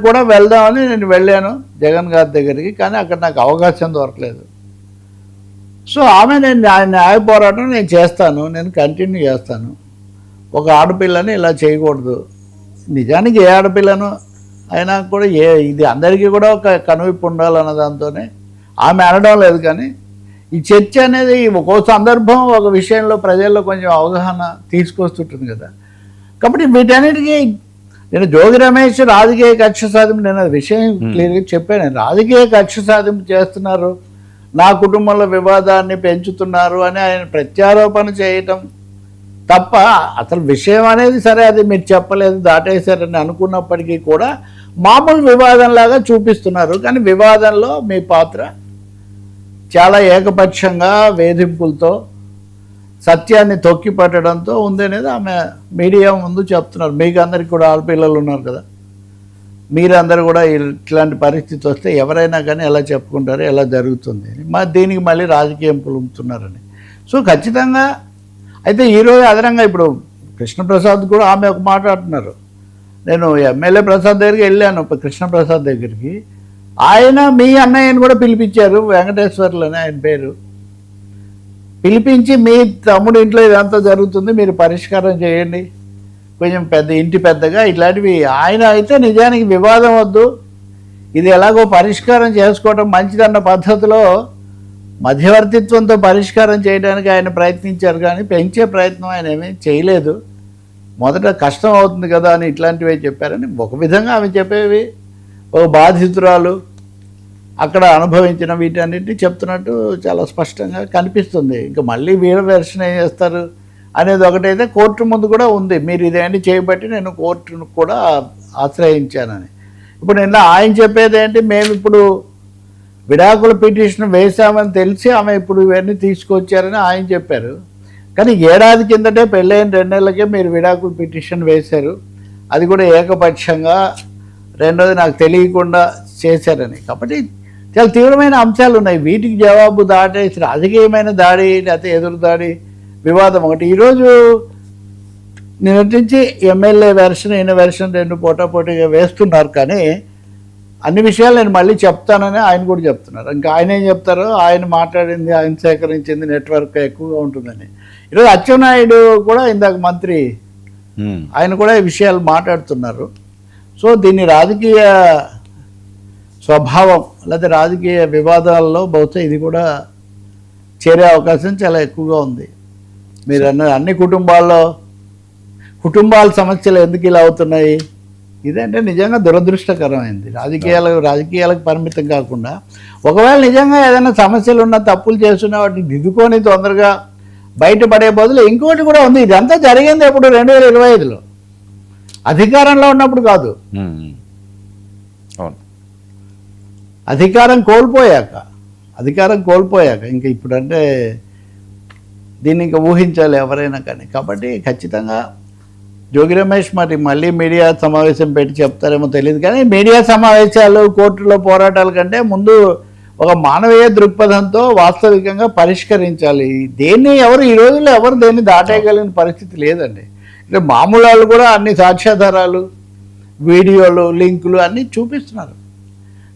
కూడా వెళ్దామని నేను వెళ్ళాను జగన్ గారి దగ్గరికి, కానీ అక్కడ నాకు అవకాశం దొరకలేదు. సో ఆమె నేను న్యాయ పోరాటం నేను చేస్తాను, నేను కంటిన్యూ చేస్తాను. ఒక ఆడపిల్లని ఇలా చేయకూడదు. నిజానికి ఏ ఆడపిల్లను అయినా కూడా ఇది అందరికీ కూడా ఒక కనువిప్పు ఉండాలన్న దాంతోనే ఆమె అనడం లేదు. కానీ ఈ చర్చ అనేది ఒక్కో సందర్భం ఒక విషయంలో ప్రజల్లో కొంచెం అవగాహన తీసుకొస్తుంటుంది కదా. కాబట్టి వీటన్నిటికీ నేను జోగి రమేష్ రాజకీయ కక్ష సాధింపు, నేను విషయం క్లియర్గా చెప్పాను. రాజకీయ కక్ష సాధింపు చేస్తున్నారు, నా కుటుంబంలో వివాదాన్ని పెంచుతున్నారు అని ఆయన ప్రత్యారోపణ చేయటం తప్ప అసలు విషయం అనేది సరే అది మీరు చెప్పలేదు దాటేశారని అనుకున్నప్పటికీ కూడా మామూలు వివాదంలాగా చూపిస్తున్నారు. కానీ వివాదంలో మీ పాత్ర చాలా ఏకపక్షంగా వేధింపులతో సత్యాన్ని తొక్కి పట్టడంతో ఉందనేది ఆమె మీడియా ముందు చెప్తున్నారు. మీకు అందరికీ కూడా ఆడపిల్లలు ఉన్నారు కదా, మీరందరూ కూడా ఇట్లాంటి పరిస్థితి వస్తే ఎవరైనా కానీ ఎలా చెప్పుకుంటారు, ఎలా జరుగుతుంది అని దీనికి మళ్ళీ రాజకీయం పులుముతున్నారని. సో ఖచ్చితంగా అయితే ఈరోజు అదనంగా ఇప్పుడు కృష్ణప్రసాద్ కూడా ఆమె ఒక మాట అంటున్నారు. నేను ఎమ్మెల్యే ప్రసాద్ దగ్గరికి వెళ్ళాను, కృష్ణప్రసాద్ దగ్గరికి. ఆయన మీ అన్నయ్యని కూడా పిలిపించారు, వెంకటేశ్వర్లు అని ఆయన పేరు, పిలిపించి మీ తమ్ముడు ఇంట్లో ఇదంతా జరుగుతుంది మీరు పరిష్కారం చేయండి, కొంచెం ఇంటి పెద్దగా ఇట్లాంటివి. ఆయన అయితే నిజానికి వివాదం వద్దు, ఇది ఎలాగో పరిష్కారం చేసుకోవడం మంచిదన్న పద్ధతిలో మధ్యవర్తిత్వంతో పరిష్కారం చేయడానికి ఆయన ప్రయత్నించారు. కానీ పెంచే ప్రయత్నం ఆయన ఏమీ చేయలేదు. మొదట కష్టం అవుతుంది కదా అని ఇట్లాంటివే చెప్పారని ఒక విధంగా ఆమె చెప్పేవి ఒక బాధితురాలు అక్కడ అనుభవించిన వీటన్నిటిని చెప్తున్నట్టు చాలా స్పష్టంగా కనిపిస్తుంది. ఇంకా మళ్ళీ వీళ్ళ వెర్షన్ ఏం చేస్తారు అనేది ఒకటైతే కోర్టు ముందు కూడా ఉంది, మీరు ఇదేంటి చేయబట్టి నేను కోర్టును కూడా ఆశ్రయించానని. ఇప్పుడు నిన్న ఆయన చెప్పేది ఏంటి, మేము ఇప్పుడు విడాకుల పిటిషన్ వేశామని తెలిసి ఆమె ఇప్పుడు ఇవన్నీ తీసుకొచ్చారని ఆయన చెప్పారు. కానీ ఏడాది కిందటే పెళ్ళైన 2 నెలలకే మీరు విడాకుల పిటిషన్ వేశారు, అది కూడా ఏకపక్షంగా, రెండోది నాకు తెలియకుండా చేశారని. కాబట్టి చాలా తీవ్రమైన అంశాలు ఉన్నాయి. వీటికి జవాబు దాటేసి రాజకీయమైన దాడి లేకపోతే ఎదురు దాడి వివాదం ఒకటి. ఈరోజు నిన్నటించి ఎమ్మెల్యే వెర్షన్ ఈయన వెర్షన్ 2 పోటాపోటీగా వేస్తున్నారు. కానీ అన్ని విషయాలు నేను మళ్ళీ చెప్తానని ఆయన కూడా చెప్తున్నారు. ఇంకా ఆయన ఏం చెప్తారో, ఆయన మాట్లాడింది ఆయన సేకరించింది నెట్వర్క్ ఎక్కువగా ఉంటుందని. ఈరోజు అచ్చెన్నాయుడు కూడా ఇందాక మంత్రి ఆయన కూడా ఈ విషయాలు మాట్లాడుతున్నారు. సో దీన్ని రాజకీయ స్వభావం లేదా రాజకీయ వివాదాల్లో బహుశా ఇది కూడా చేరే అవకాశం చాలా ఎక్కువగా ఉంది. మీరు అన్ని కుటుంబాల సమస్యలు ఎందుకు ఇలా అవుతున్నాయి, ఇదంటే నిజంగా దురదృష్టకరమైంది. రాజకీయాలకు పరిమితం కాకుండా ఒకవేళ నిజంగా ఏదైనా సమస్యలు ఉన్న తప్పులు చేస్తున్నా వాటిని దిద్దుకొని తొందరగా బయటపడే బదులు ఇంకోటి కూడా ఉంది. ఇదంతా జరిగింది ఎప్పుడు 2025లో అధికారంలో ఉన్నప్పుడు కాదు, అధికారం కోల్పోయాక ఇంకా ఇప్పుడంటే దీన్ని ఇంకా ఊహించాలి ఎవరైనా కానీ. కాబట్టి ఖచ్చితంగా జోగి రమేష్ మళ్ళీ మీడియా సమావేశం పెట్టి చెప్తారేమో తెలియదు. కానీ మీడియా సమావేశాలు కోర్టులో పోరాటాల కంటే ముందు ఒక మానవీయ దృక్పథంతో వాస్తవికంగా పరిష్కరించాలి. దేన్ని ఈ రోజుల్లో ఎవరు దేన్ని దాటేయగలిగిన పరిస్థితి లేదండి. అంటే మామూలు వాళ్ళు కూడా అన్ని సాక్ష్యాధారాలు, వీడియోలు, లింకులు అన్నీ చూపిస్తున్నారు.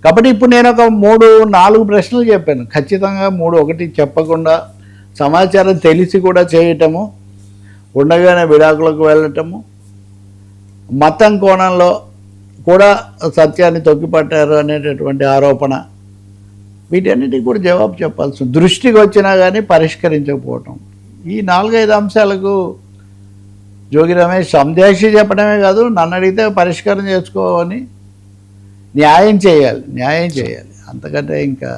కాబట్టి ఇప్పుడు నేను ఒక 3-4 ప్రశ్నలు చెప్పాను. ఖచ్చితంగా 1 చెప్పకుండా సమాచారం తెలిసి కూడా చేయటము, ఉండగానే విడాకులకు వెళ్ళటము, మతం కోణంలో కూడా సత్యాన్ని తొక్కిపట్టారు అనేటటువంటి ఆరోపణ, వీటన్నిటికి కూడా జవాబు చెప్పాల్సి దృష్టికి వచ్చినా కానీ పరిష్కరించకపోవటం. ఈ 4-5 అంశాలకు జోగి రమేష్ సందేశి చెప్పడమే కాదు, నన్ను అడిగితే పరిష్కారం చేసుకోవని న్యాయం చేయాలి. అంతకంటే ఇంకా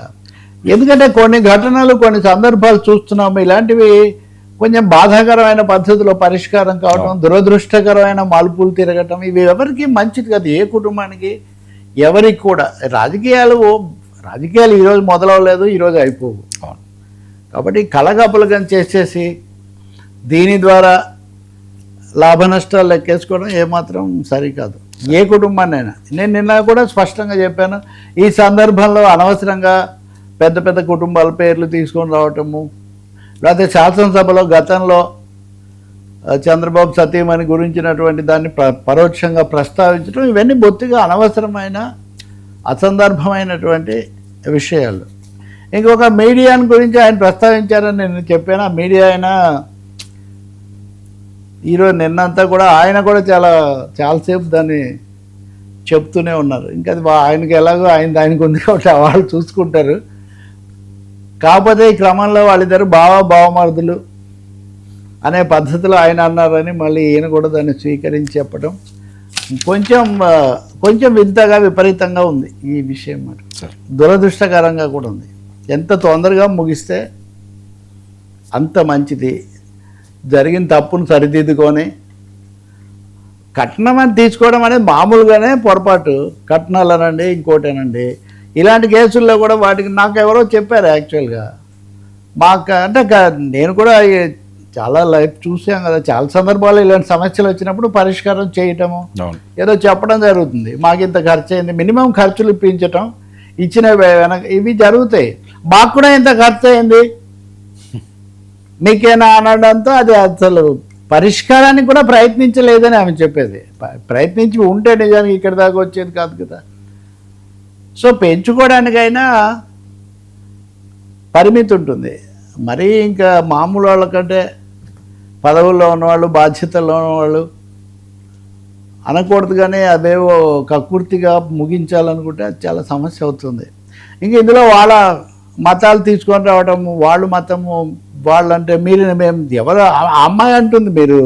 ఎందుకంటే కొన్ని ఘటనలు కొన్ని సందర్భాలు చూస్తున్నాము, ఇలాంటివి కొంచెం బాధాకరమైన పద్ధతిలో పరిష్కారం కావడం, దురదృష్టకరమైన మలుపులు తిరగటం, ఇవి ఎవరికి మంచిది కాదు, ఏ కుటుంబానికి ఎవరికి కూడా. రాజకీయాలు ఈరోజు మొదలవలేదు, ఈరోజు అయిపోవు. కాబట్టి కలగపులగం చేసేసి దీని ద్వారా లాభ నష్టాలు లెక్కేసుకోవడం ఏమాత్రం సరికాదు ఏ కుటుంబాన్నైనా. నేను నిన్న కూడా స్పష్టంగా చెప్పాను, ఈ సందర్భంలో అనవసరంగా పెద్ద పెద్ద కుటుంబాల పేర్లు తీసుకొని రావటము, లేకపోతే శాసనసభలో గతంలో చంద్రబాబు సతీమణి గురించినటువంటి దాన్ని పరోక్షంగా ప్రస్తావించడం, ఇవన్నీ బొత్తిగా అనవసరమైన అసందర్భమైనటువంటి విషయాలు. ఇంకొక మీడియాని గురించి ఆయన ప్రస్తావించారని నేను చెప్పాను. ఆ మీడియా ఆయన ఈరోజు నిన్నంతా కూడా ఆయన కూడా చాలాసేపు దాన్ని చెప్తూనే ఉన్నారు. ఇంకా అది ఆయనకి ఎలాగో ఆయనకు ఉంది కాబట్టి వాళ్ళు చూసుకుంటారు. కాకపోతే ఈ క్రమంలో వాళ్ళిద్దరు బావమరుదులు అనే పద్ధతిలో ఆయన అన్నారని మళ్ళీ ఈయన కూడా దాన్ని స్వీకరించి చెప్పడం కొంచెం వింతగా విపరీతంగా ఉంది ఈ విషయం. మరి దురదృష్టకరంగా కూడా ఉంది. ఎంత తొందరగా ముగిస్తే అంత మంచిది. జరిగిన తప్పును సరిదిద్దుకొని కట్నం అని తీసుకోవడం అనేది మామూలుగానే పొరపాటు. కట్నాలనండి ఇంకోటేనండి. ఇలాంటి కేసుల్లో కూడా వాటికి నాకు ఎవరో చెప్పారు యాక్చువల్గా. అంటే నేను కూడా చాలా లైఫ్ చూసాం కదా, చాలా సందర్భాలు ఇలాంటి సమస్యలు వచ్చినప్పుడు పరిష్కారం చేయటము ఏదో చెప్పడం జరుగుతుంది. మాకు ఇంత ఖర్చు అయింది, మినిమం ఖర్చులు ఇప్పించటం, ఇచ్చిన వెనక ఇవి జరుగుతాయి. మాకు కూడా ఇంత ఖర్చు అయింది మీకేనా అనడంతో అది అసలు పరిష్కారానికి కూడా ప్రయత్నించలేదని ఆమె చెప్పేది. ప్రయత్నించి ఉంటే నిజానికి ఇక్కడ దాకా వచ్చేది కాదు కదా. సో పెంచుకోవడానికైనా పరిమితి ఉంటుంది. మరీ ఇంకా మామూలు వాళ్ళకంటే పదవుల్లో ఉన్నవాళ్ళు, బాధ్యతల్లో ఉన్నవాళ్ళు అనకూడదు, కానీ అదేవో కక్కుర్తిగా ముగించాలనుకుంటే అది చాలా సమస్య అవుతుంది. ఇంక ఇందులో వాళ్ళ మతాలు తీసుకొని రావడము, వాళ్ళు మతము వాళ్ళంటే మీరు మేము ఎవరు, అమ్మాయి అంటుంది మీరు